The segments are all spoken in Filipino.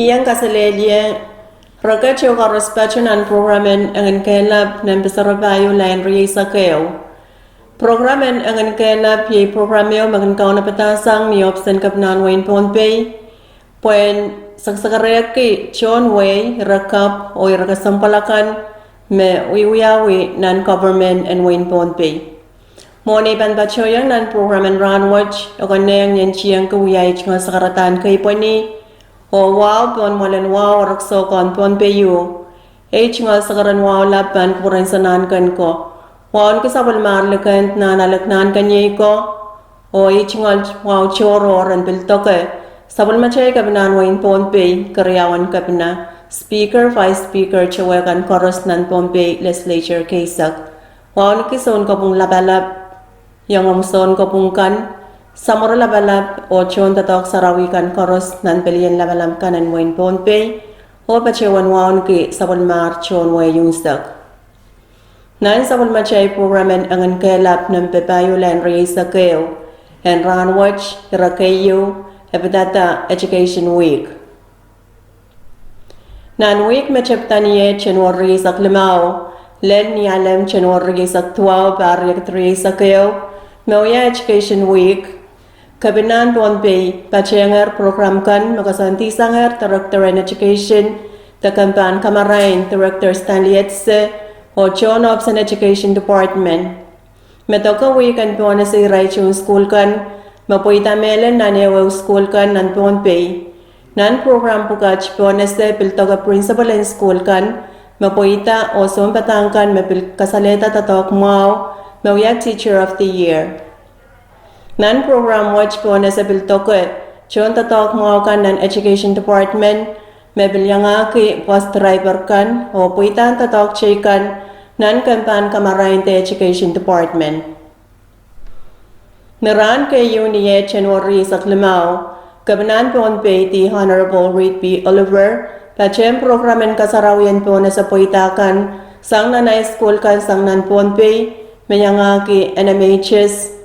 Iyang kasalelye, Rakacho Correspation and Programmen Enginkehlap ng Pisarabayo Line Riesa Keo. Programmen Enginkehlap ye programmeo magankaw na patasang ni opsen kapnan Wayne Ponpey. Puen saksakareki John Way rakap o rakasampalakan me wiwiyawi non-government and Wayne Ponpey. Moni ban bachoyang non-programmen ranwatch o kaneng yan chiyang kawiyay chunga sakaratan kay pwani. O wow pon molen wow rakso kon pon peyu chunga sakaran wow lapan kuren sanan kan ko wow ki sabal mar lekan na nalaknan kanye ko o chunga wow choro ran bil toke sabal machay kabinan wain pon pe karyawan kabina speaker vice speaker chawakan koros nan pon pe legislature kaisak wow ki son ko pung labalap yang son ko pung kan Samora labalab o chon tatok sarawikan koros nan pelian labalam kanan wain Ponpey o pachewan waon ki sabon mar chon way yungsak. Nan sabon machay programen Enginkehlap ng pepayo len Riesa Keo and ranwatch rakayo ebedata education week. Nan week machaptaniye chenwar Riesa Klimao len nialem chenwar Riesa Tuaw baryak Riesa Keo Mawya education week Kabinan Ponpey, Pachenger program kan makasanti sanger Director in Education, Takampan Kamarain, Director Stanley Etse, o John Ops and Education Department. Metoka weekend po na si Raichung School kan, mapuita melen na newew school kan nan Ponpey. Nan program po kach po na si Piltoka Principal and School kan, mapuita o sumpatangkan mapil kasaleta tatok mau, mawya Teacher of the Year. Nan program watch po na sa Biltoke, chon tatok mo kan nan Education Department, mebilyanga ki bus driver kan, o puitan tatok chay kan, nan kampan kamarain te Education Department. Naran kay Uniye Chenwari sa Klimao, Kabinan Ponpey ti Honorable Reed B. Oliver, pachem programen kasarawian po na sa puitakan, sang nanay school kan sang nan Ponpey, mayanga ki NMHS,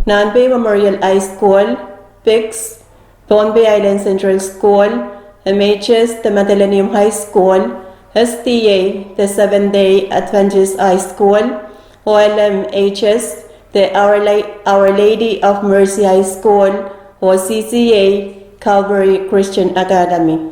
Nanpey Memorial High School, PICS, Ponpey Island Central School, MHS, the Matalanum High School, STA, the Seventh-day Adventist High School, OLMHS, the Our Lady of Mercy High School, o CCA, Calvary Christian Academy.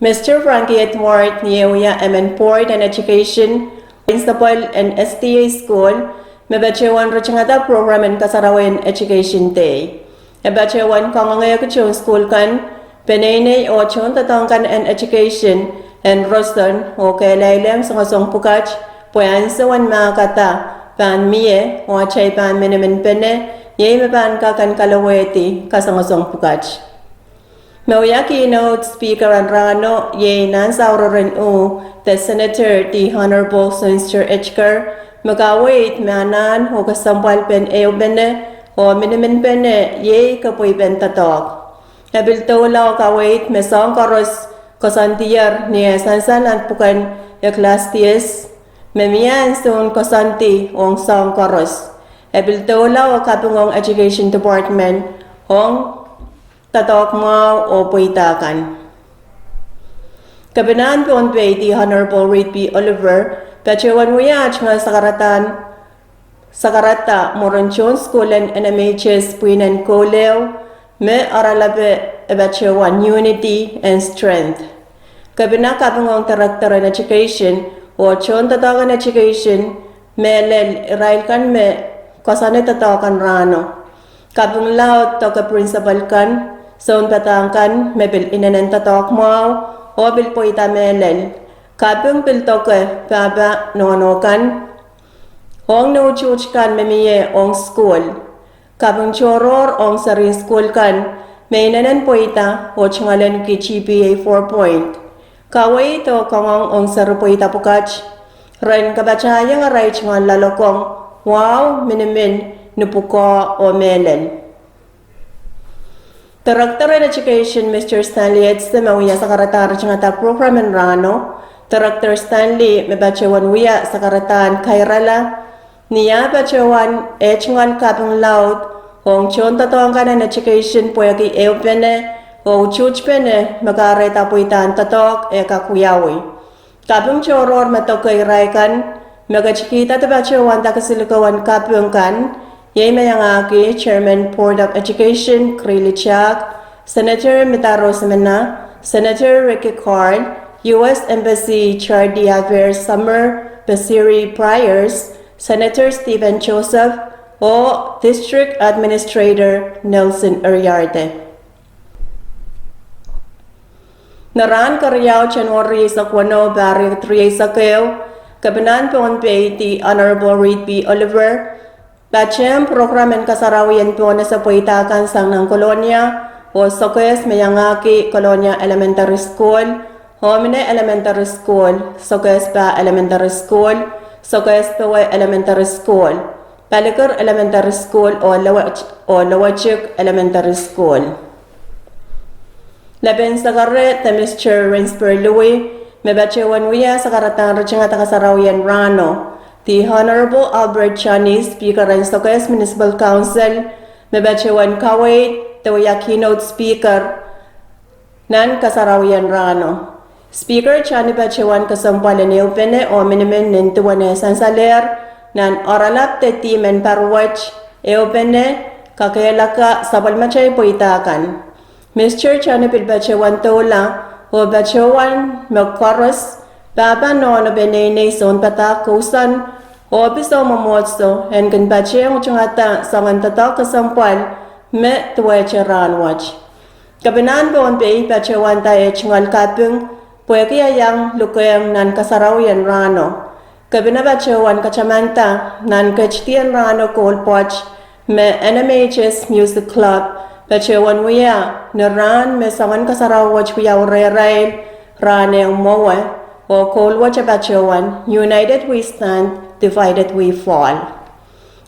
Mr. Frankie Edward Niewya MN Port and Education, Principal and STA School, Mebachewan Rochangata Program and Kasarawen Education Day. Ebachewan Kongangaya Kuchung School kan, Penene o Chon Tatongkan and Education, and Roston o Kailailem Songasong Pukach, Puyan Sawan Makata, Pan Mie o Chay Pan Minimin Pene, Yemepan Kakan Kalaweti, Kasangasong Pukach. Mauyaki note Speaker and Rano, Ye Nansauren U, the Senator, the Honorable Senator Edgar, Magawait manan o kasampal pen bene o minimin pene ye kapoy ben tatok. Habil tawla o kawait mesong koros kosantiyar niya sansan at pukan class ties memiyan sun kosanti ong song koros. Habil tawla o kapungong Education Department ong tatok mo o puitakan. Kabinan Ponpey di Honorable Reed B. Oliver, Pachewan Wiyach nga sakarata Moronchon School and NMHS Puinan Koleo, me aralabe Pachewan Unity and Strength. Kabina kapungong Director in Education, o chon tatakan Education, me lel irail kan me kasane tatakan rano. Kapung laot to ka Principal kan, son patangkan me bil inanen tatak mo, o bil po ita melel. Kapung piltoke baba nonokan, ong no church kan memiye ong school. Kapung choror ong sarin school kan, may nanan po ita o chingalen ki GPA 4 point. Kaway ito kongong ong saru po ita pukach. Ren kabachaya nga ray chingan lalokong, wow, minimin, nupuko o melen. Director in Education, Mr. Stanley Etse, mawiya sa karatar chingata program en rano, Director Stanley mebachewan wiya sa karatan kairala niya bachewan echngan kapung laut hong chon tatong kanan Education poyaki eupene o chuch pene magare tapuitan tatok e kakuyawi. Kapung choror matokay raikan magachikita tabachewan takasilukawan kapung kan yay mayangaki Chairman Board of Education Krilichak, Senator Mitaro Semena, Senator Ricky Card, U.S. Embassy Charity Affairs Summer Basiri Priors, Senator Stephen Joseph, o District Administrator Nelson Uriarte. Naran Karyao January sa Kwano Barrio 3 sa Keo, Kabanan Ponpe, the Honorable Reed B. Oliver, Bachem Program and Kasarawian po na sa Puitakan sang ng Kolonya, o Sokes Mayangaki Kolonya Elementary School, Homine Elementary School, Sokes Pa Elementary School, Sokes Pawe Elementary School, Palikar Elementary School o Lawachik Elementary School. Laben sa karet na Mr. Rinsper Louis, may bachewan wiya sa karatang Rachanga Takasarawian Rano, the Honorable Albert Chani, Speaker and Sokes Municipal Council, may bachewan Kawait, the keynote speaker, nan Kasarawian Rano. Speaker Chani bachewan kasampalan ni Upene o minimin nintuwane sansaler, nan oralap te timen parwach, e Upene, kakayalaka sabal machay poitakan. Mr. Chani pilbachewan tola, o bachewan magkoros, baba no na benene son patakusan, o biso mamotso, en kan bacheng uchungata sangan tatak kasampal, me tuweche ranwach. Kabinan bon pe bachewan tayo chungal kapung, pwede yang lukayang nan kasarawian rano. Kabina bachewan kachamanta, nan kachtian rano kolpoch, me NMHS Music Club, bachewan wiya, naran me sangan kasarawach wiya ure-rail, rane ang mowe, o kolwach bachewan, united we stand, divided we fall.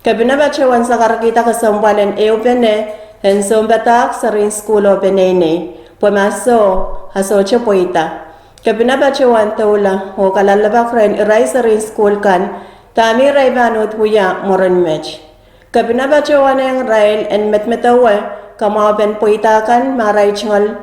Kabina bachewan sa karakita kasambalan eupene, en sombatak sa rin school o benene, pumaso, hasoche poita. Kabina bachewan taula, o kalalabak rin iray sa rin school kan, tami ray banot wiya moran mech. Kabina bachewan ang rail en metmetawe, kamaben poitakan maray chingal,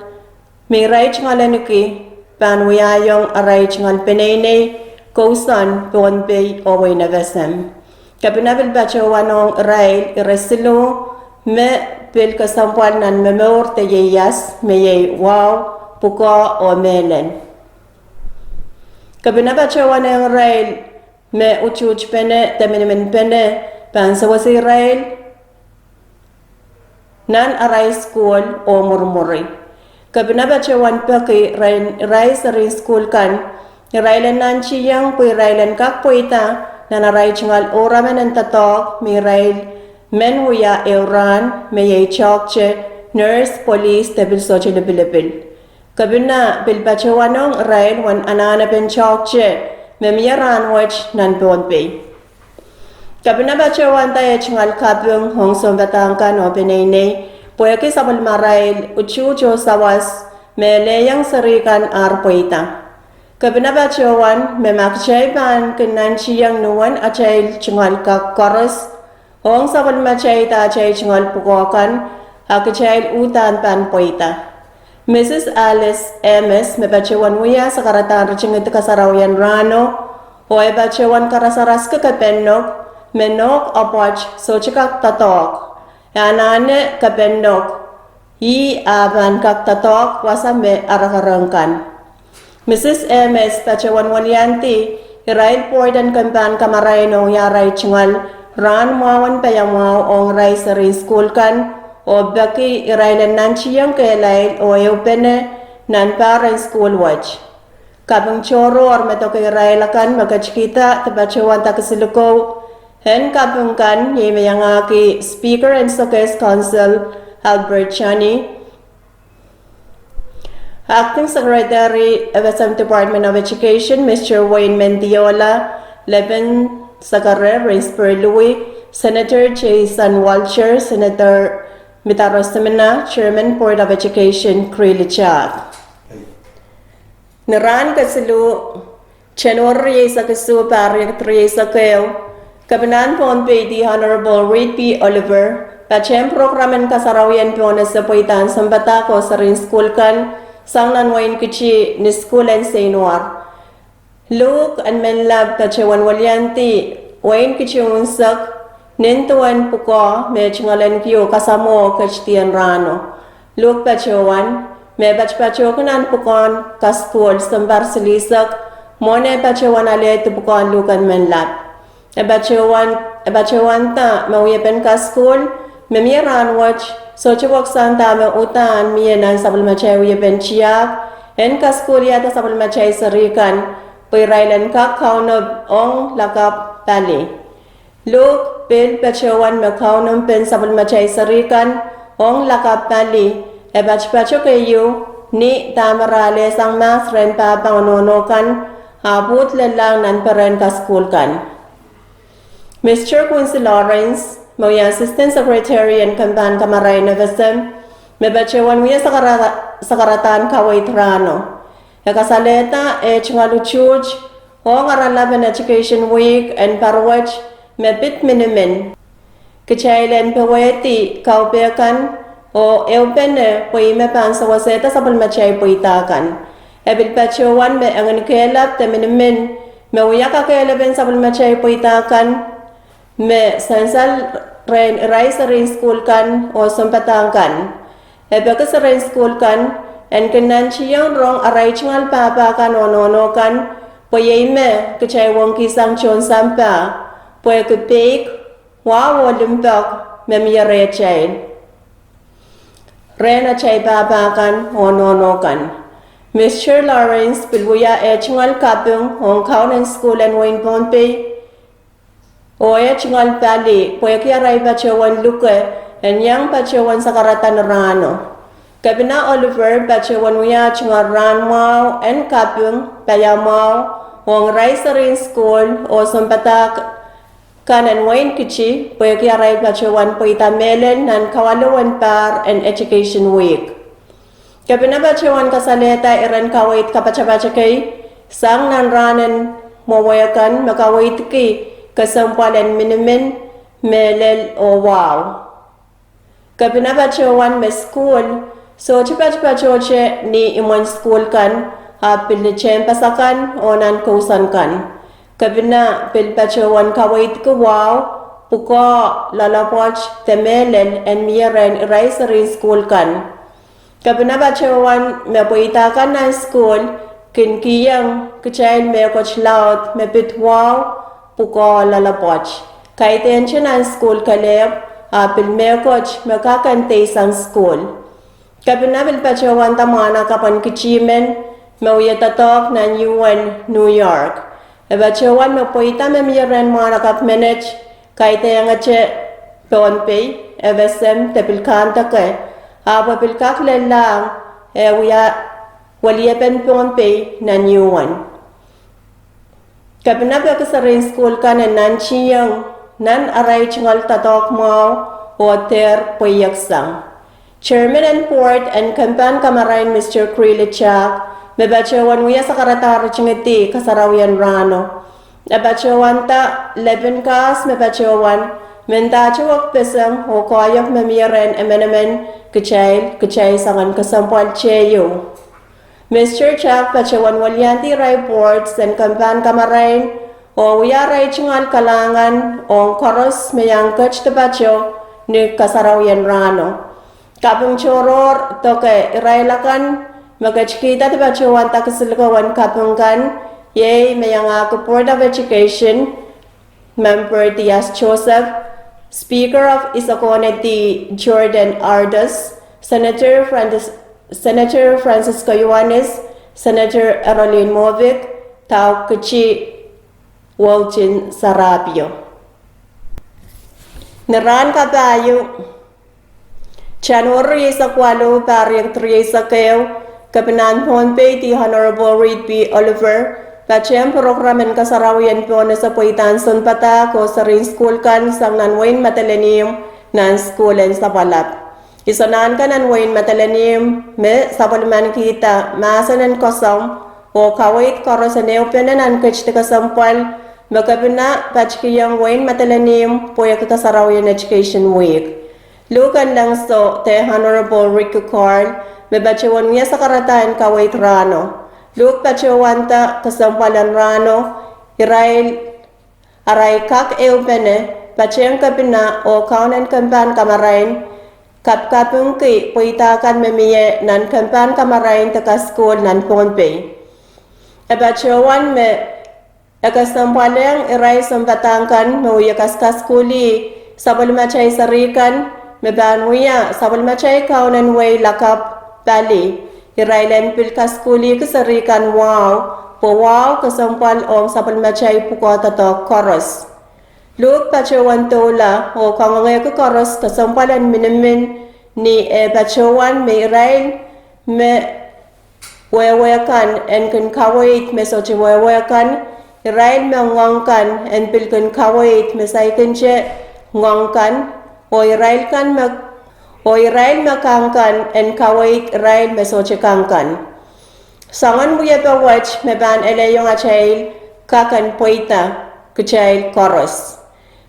may ray chingalaniki, panwiyayong aray chingal penene, kausan ponpe owe na vesem. Kapinabil bachewanong rail iresilo, me pil kasampal nan memor te yeyas, meyey wow, puko o melen. Kapinabachewanong rail, me uchuch pene, teminimin pene, pansawasi rail, nan aray school o murmuri. Kabinabachewan paki ray sa rin school kan, railan nan chiyang puy railan kak puita, nan aray chingal oramen ang tatok, may rail men huya euran, may chokche, nurse, police, tabil soche lebil. Kabina bilbachewanong rail wan anana ben chokche, memiyaran wach nan ponpe. Kabina bachewan tayo chingal kapung hong sombatangkan o pinene, pwede sa malmarail uchucho sawas, meleyang sarikan arpoita. Kabina bachewan, memakchay ban kinan chiyang nuwan achay chingal kakoros, hong sa malmachay ta achay chingal pukokan, akachay utan pan poita. Mrs. Alice M.S. mebachewan wiya sa karatan rachingit kasarawian rano, o ebachewan karasaras kakapenok, menok apach so chikak tatok, anane kapenok, i aban kak tatok wasame arakarangkan. Mrs. M.S. pachewan walianti, irail por dan kampan kamaray nong yaray chingal, ran mawan payang maw ong ray sa rin school kan, o baki irailan nan chiyang kailay o eupene nan parang school watch. Kapang choro or metok irailakan magkachikita tapachewan takasiluko, hen kapungkan yimayangaki Speaker and Sokes Council Albert Chani, Acting Secretary of the Department of Education Mr. Wayne Mendiola, Leben Sakare Rinsper Louis, Senator Jason Walcher, Senator Mitaro Semena, Chairman Board of Education Krilichak. Naran kasilu January sa kasu pari 3 sa kayo, Kabinan Ponpe, the Honorable Reed B. Oliver, Pacem programen kasarawian po na sa poitan sambata ko sa rin school kan sang nanwain kichi ni school and senwar. Luke and menlab pacewan walyanti wain kichi unsak nintuan puko me chingalan piyo kasamo kachtian rano. Luke pacewan me pacho kanan pukon ka school sambar silisak mone pacewan ale tu pukon Luke and menlab. Ebacewan ta mawiyapen ka school memiran watch so chibok santa me utan miyenan sabal machay wiyapen chiyak en ka school yata sabal machay sarikan pirailan ka kaunob ong lakap pali. Luke pil pacewan me kaunom pen sabal machay sarikan ong lakap pali ebacho kayo ni tamarale sang mas ren pa pangononokan habut lelang nan peren ka school kan. Mr. Quincy Lawrence, Mawya Assistant Secretary and Kampan Kamaray Nevesem, Mebachewan Wia Sakaratan Kawait Rano. Ekasaleta Chingaluchuj, Hong Aralaban Education Week and Parwach, Mebit Minimin. Kichailen Peweti, Kaupekan, o Eupene, Puimepan Sawaseta Sapalmachay Puitakan. Ebil Pachewan me Enginkehlap te Minimin, Mawya Kakelaben Sapalmachay Puitakan, me sansal rai sa rin school kan o sampatang kan. Ebe sa rin school kan en kenan chiyang rong aray chingal papa kan o nono kan po yay me kachay wong kisang chon sampa po ke pek wawo limpok me miyare chay. Ren a chay papa kan o nono kan. Mr. Lawrence pilbuya chingal kapung hong kaunan school and Wayne Pompey Oya chingal pali, poya kaya rai pacewan luke, en yang pacewan sakaratan rano. Kabina Oliver pacewan uya chingal ran mau, en kapung paya mau, wong rai sa rin school, o sampatak kanan wain kichi, poya kaya rai pacewan poita melen nan kawalawan par and education week. Kabina pacewan kasaleta iran kawait kapacapaca kay, sang nan ranen mawayakan makawait ki, kasampalan minimin melel o wow. Kapinapachewan me school, so chipachoche ni imon school kan, hapil ni chen pasakan o nan kausan kan. Kapina pilpachewan kawait ko wow, puko lalapoch temelel en mieren rin school kan. Kapinapachewan me poitakan nan school, kinkiyang kichain me coach laut me pit wow, puko lalapoch. Kahit yan school kalep, apil me coach makakantay sang school. Kapinabil pachewan tamana kapan kichimen, mawiyatatok na UN, New York. Ebachewan mapoita me miran mana kap manage, kahit yan che Pompey, evesem tepilkanta ke, apapilkak lelang, waliyapen Pompey na UN. Kapinabi ako sa rin school ka na nanchiyang nan aray chingal tatok mo o ter poyaksang. Chairman and Port and Kampan Kamarayan Mr. Krilichak, mebachewan uya sa karatar chingiti kasarawian rano. Mebachewan ta 11 kas mebachewan mentachawak pesang o koyok memiren emenemen kachay sangan kasampal cheyo. Mr. Chak pacewan walyanti reports and Kampan Kamarain o uyaray chingal kalangan o koros mayang kach tabacho ni kasarawian rano. Kapang choror toke irailakan magachkita tabachuan takasilgawan kapang kan yay mayang Board of Education Member Diaz Joseph, Speaker of Isaconeti Jordan Ardas, Senator Francisco Yuanes, Senator Arolene Movic, Tau Kachi Walchin Sarabio. Naran kabayo, January sa kwalo pariang 3 sa kayo, Kapinan Pompey di Honorable Reed B. Oliver, Pachem programen kasarawian po na sa puitan son pata ko sa rin school kan sang nanwain matalanim nan schoolen sa balap. Isonan ka nan wain matalanim me sapalman kita masanan kosong o kawait karo sa neopenan kach te kasampal magkabina pachkiyang wain matalanim po ya kasarawian education week. Lukan lang so te Honorable Rico Carl, me bachewan niya sa karatan kawait rano. Luk bachewan ta kasampalan rano, aray kak eupene, bacheng kapina o kaunan kampan kamarain, kapung ki puitakan memiye nan kampan kamarain taka school nan Pohnpei. E bachewan me kasampalang iray sampatangkan me uyakaskas kuli, sabal machay sarikan, mebanuya sabal machay kaunan way lakap bali irailen pilkas kuli kesarikan wow po wow kesampal om sabal machay pukota to koros luk pachawan tola o kangangai ke koros kesampalan minemin ni pachawan me irail me wewekan en kun kawait me sochi wewekan irail me ngongkan en pilkun kawait me saikin che ngongkan o Israel makangkan en kawait Israel mesoche kangkan. Sangan buya pa watch me ban eleyong achail kakan poita kuchail koros.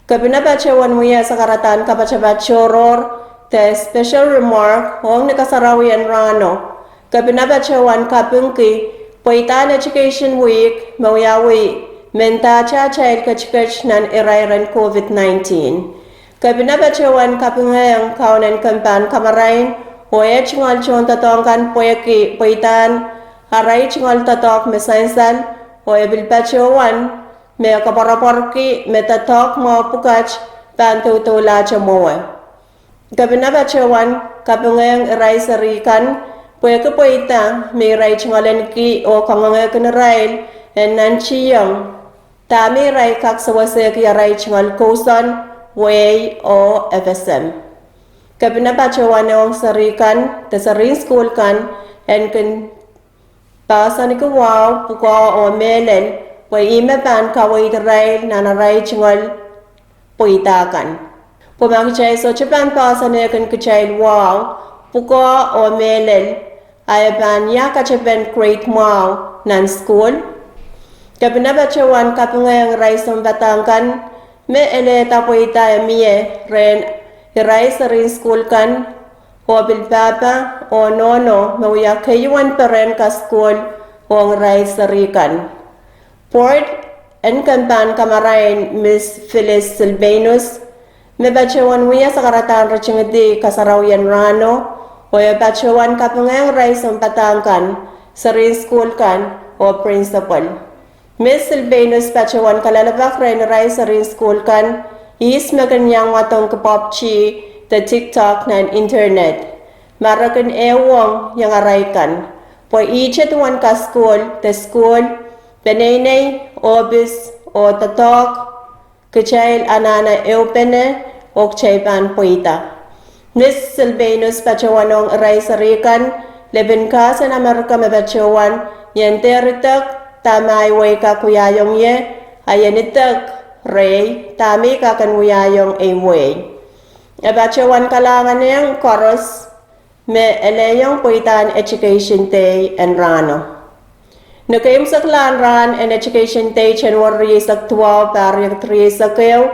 Kabina bachewan muya sa karatan kapachabat choror te special remark hong nakasarawian rano. Kabina bachewan kapungki poitan education week mawiyawi menta cha chail kachkach nan irairan COVID-19. Kabina bachewan kapungayang kaunan kampan kamarain oye chingal chon tatongkan poyaki poitan haray chingal tatok mesainsan oye bilbachewan me kaparaporki me tatok mo pukach pantutula chamoe. Kabina bachewan kapungayang iray sarikan poyaki poita me iray chingalen ki o kangangayan rail en nanchiyang tami iray kaksawasek iray chingal kosan way o FSM. Kabina bachewan ang sarikan, tasarin school kan, en kun pasan ko wow, puko o melen, way ime pan kaway rail na naray chingal puitakan. Pumakichay so chapan pasan kun kachay wow, puko o melen, ay pan ya kachapen great wow nan school. Kabina bachewan kapungayang ray batangkan, me ele tapoita miye ren irai sarin school kan o bilpapa o nono mawya kayuan peren ka school o rai sarikan. Port en kampan kamarain Miss Phyllis Silvanus me bachewan wiya sa karatan rachingdi kasarawian rano o bachewan kapungang rai sampatangkan sarin school kan o principal. Miss Silvanus pachawan kalalabak rin rai sa rin school kan, is maganyang watong kapopchi the TikTok na internet. Marakan ewang yang aray kan. Po ichet wan ka school, the school, benenay, obis, o tatok, kachail anana eupene, o chaypan poita. Miss Silvanus pachawanong rai sa rikan, leben ka sa namarka mabachawan, yan teritak, tamay way ka kuyayong ye, ayanitak, ray, tami ka kan kuyayong ay way. Abachawan kalangan niyang koros, me eleyong puitan education day and rano. Nakayong saklan ran and education day January sak 12 parang 3 sakaw,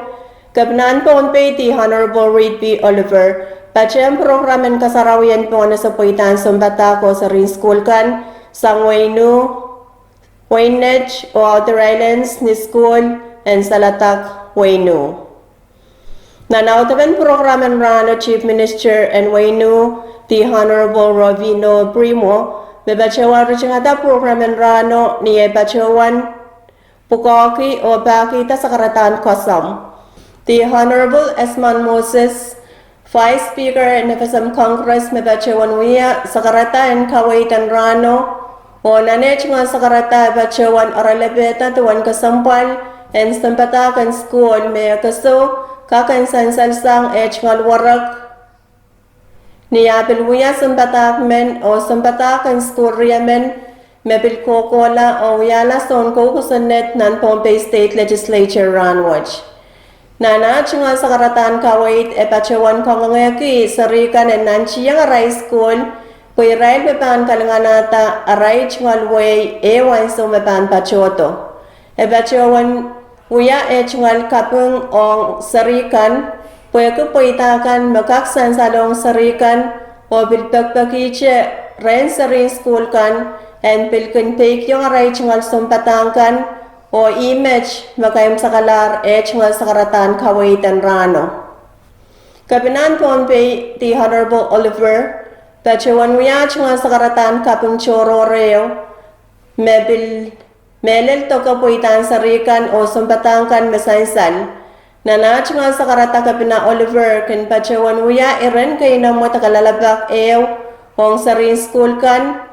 kabnan Pohnpei ti Honorable Reed B. Oliver, pachem programen kasarawian po na sa puitan sumbata ko sa rin school kan, sang Waynedge o Outer Islands ni School and Salatak, Waynu. Nanautaban programan rano Chief Minister and Waynu, the Honorable Rovino Primo, may bachawan rin programan rano ni bachawan pukoki o bakita sa karatan kosam. The Honorable Esman Moses, Vice Speaker ng FSM Congress, may bachawan wiya sa karatan kawaitan rano, o nanech nga sa karata bachawan aralabeta tuwan kasampal and sampatakan school may kaso kakan sansalsang echngal warak niyapil wiya sampatakmen o sampatakan school riyamen mepil kokola o wiyala son kukusanet nan Pohnpei State Legislature ranwatch. Nanach nga sa karatan kawait e bachawan kangangaki sarikan and nanchiyang aray school Pwede rail mepan kalanganata aray chungal way ewan so mepan pachoto. E bachawan uya e chungal kapung ong sarikan Pwede po itakan makaksan salong sarikan o bilpagpakiche ren saring school kan and pilkin take yung aray chingal sumpatangkan o image makayam sakalar chingal sakaratan kawaitan rano. Kapinan po ti Honorable Oliver, tachewan wiya chingal sakaratan kapung choro reo, melel to kapuitan sarikan o sumpatangkan mesansal. Nana chingal sakarata kapina Oliver kin pachewan wiya iren kay na mo takalalabak hong sarin school kan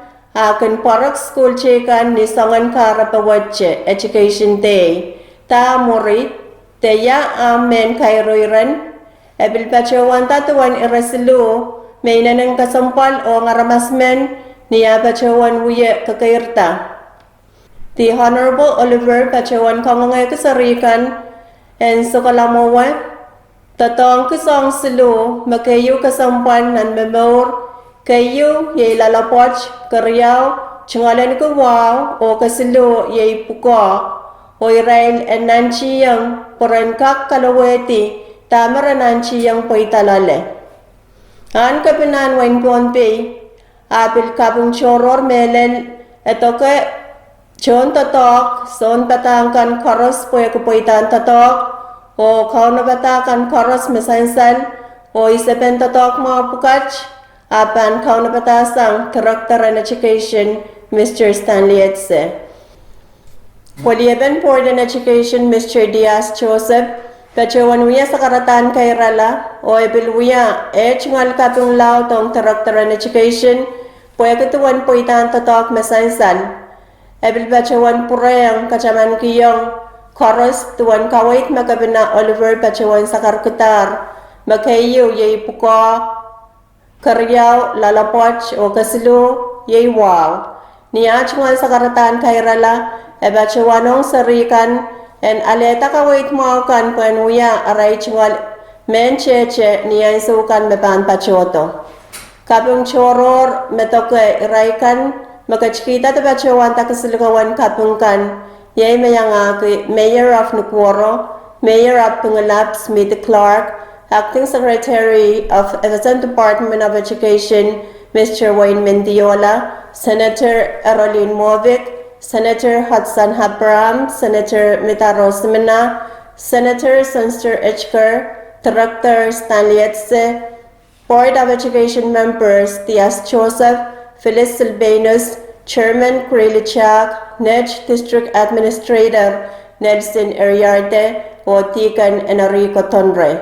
kin parak school che kan ni sangan karapawatche education day ta muri te ya amen kay roiren ebil pachewan tatuan irasilu may nanang kasampal o ngaramasmen niya pachewan wiya kakairta. The Honorable Oliver pachewan kamangay kasarikan and sukalamowa, tatong kusong silu, makayu kasampan nan memor, kayu yay lalapoch, karyaw, chungalan ko wow, o kasilu yay puko, o irail en nanchiyang, porankak kalaweti, tamara nanchiyang po italale. An kapinan wain ponpe, apil kapung choror melen, eto ke, Chon tatok, son patangkan koros po kupoitan tatok, o kau na batakan koros mesansal, o isapen tatok mga pukach, apan kau na batasang Character and Education, Mr. Stanley Etse. Polieben Board and Education, Mr. Diaz Joseph, kachawan wiya sa karatan kay Rala, o ibil wiya, chingal kapung lao tong Character and Education, po katuan po itan tatok mesansal. Ebil pachawan purayang kacaman kiyong chorus tuan kawait makabina Oliver pachawan sa karkutar makayo yay puka karyaw lalapoch o kasilu yay wow niya chungal sa karatan kairala ebachawanong sarikan en aleta kawait mo kan panuya aray chungal mencheche niya isukan mepan pachoto kapung choror metoke iraikan makachkita ta bachawan ta kasilgawan kapungkan yay mayanga Mayor of Nukworo, Mayor of Enginkehlap Smith Clark, Acting Secretary of the Department of Education Mr. Wayne Mendiola, Senator Arolene Movic, Senator Hudson Habram, Senator Mita Rosemena, Senator Sunster Echker, Director Stanley Etse, Board of Education members Diaz Joseph, Phyllis Silvanus, Chairman Krilichak, NEDJ District Administrator Nelson Eriarte, Otikan Enrico Tonre.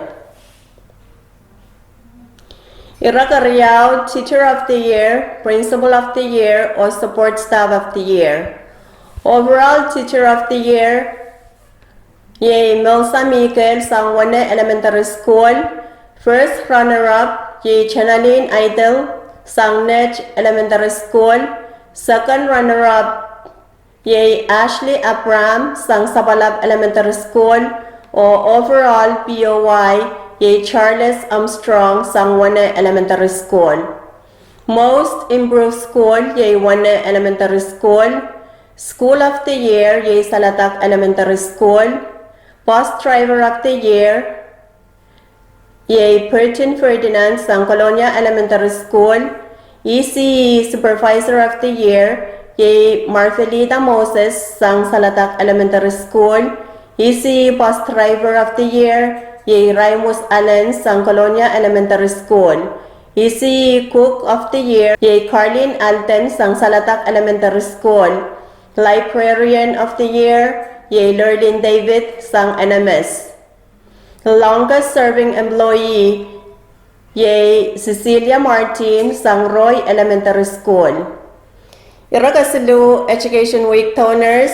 Irakariao, Teacher of the Year, Principal of the Year, or Support Staff of the Year. Overall Teacher of the Year, Yay Melsa Mikel, Sangwane Elementary School. First runner-up, Yay Chanalin Idol, Sangnej Elementary School. Second runner-up, Yay Ashley Abram, Sang Sabalab Elementary School. O overall POY, Yay Charles Armstrong, Sangwane Elementary School. Most Improved School, Yay Wane Elementary School. School of the Year, Yay Salatak Elementary School. Bus Driver of the Year, Yay Pertin Ferdinand, Sang Colonia Elementary School. ECE Supervisor of the Year, Yay Marcelita Moses, Sang Salatak Elementary School. ECE Bus Driver of the Year, Yay Raimus Allen, Sang Colonia Elementary School. ECE Cook of the Year, Yay Carlin Alten, Sang Salatak Elementary School. Librarian of the Year, Yay Lurlin David, Sang NMS. Longest serving employee, Yay Cecilia Martin, Sang Roy Elementary School. Irakasilu Education Week Toners,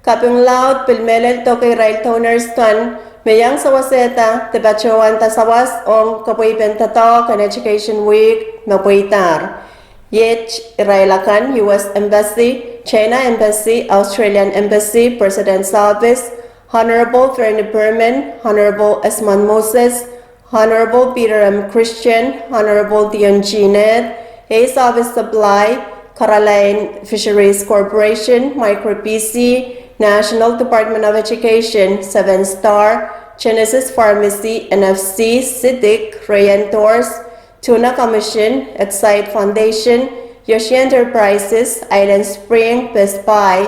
Kapung Laut Pilmelel Tokay Rail Toners kan, Mayang Sawaseta, Tebachawan Tasawas Ong Kapuipen Tato kan Education Week, Mapuitar. Yech Irailakan, U.S. Embassy, China Embassy, Australian Embassy, President's Office, Honorable Fernie Berman, Honorable Esmond Moses, Honorable Peter M. Christian, Honorable Dion G. Ned, Ace Office Supply, Caroline Fisheries Corporation, Micro PC, National Department of Education, 7 Star, Genesis Pharmacy, NFC, Siddiq, Rentors, Tuna Commission, Excite Foundation, Yoshi Enterprises, Island Spring, Best Buy,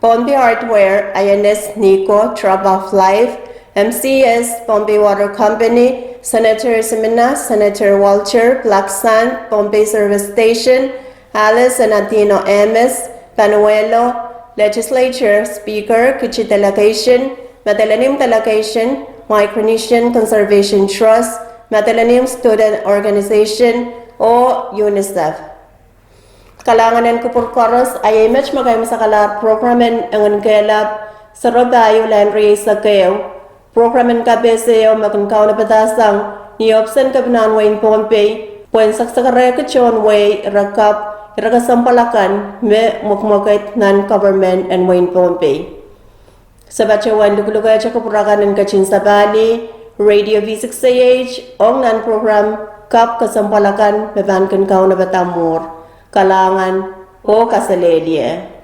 Bombay Hardware, INS, Nico, Trap of Life, MCS, Bombay Water Company, Senator Semina, Senator Walter, Black Sand, Bombay Service Station, Alice and Antino MS, Panuelo, Legislature, Speaker, Kuchi Delegation, Matalanim Delegation, Micronesian Conservation Trust, Matalanim Student Organization, o UNICEF. Kalanganan ko por koros ay image magayong sa kalar programen Enginkehlap sa rodayo landry sa kayo. Programen kabeseo magangkaw na batasang niopsan kabinan wain Pompey, puen saksakare ka chon way rakap iragasampalakan me mukmukait non-government and wain Pompey. Sa batyawan dugulugay sa kapurakanan kachin sa Bali, Radio V6AH, ong non-program kap kasampalakan mebankan kaw na batamor, kalangan o kasalelye.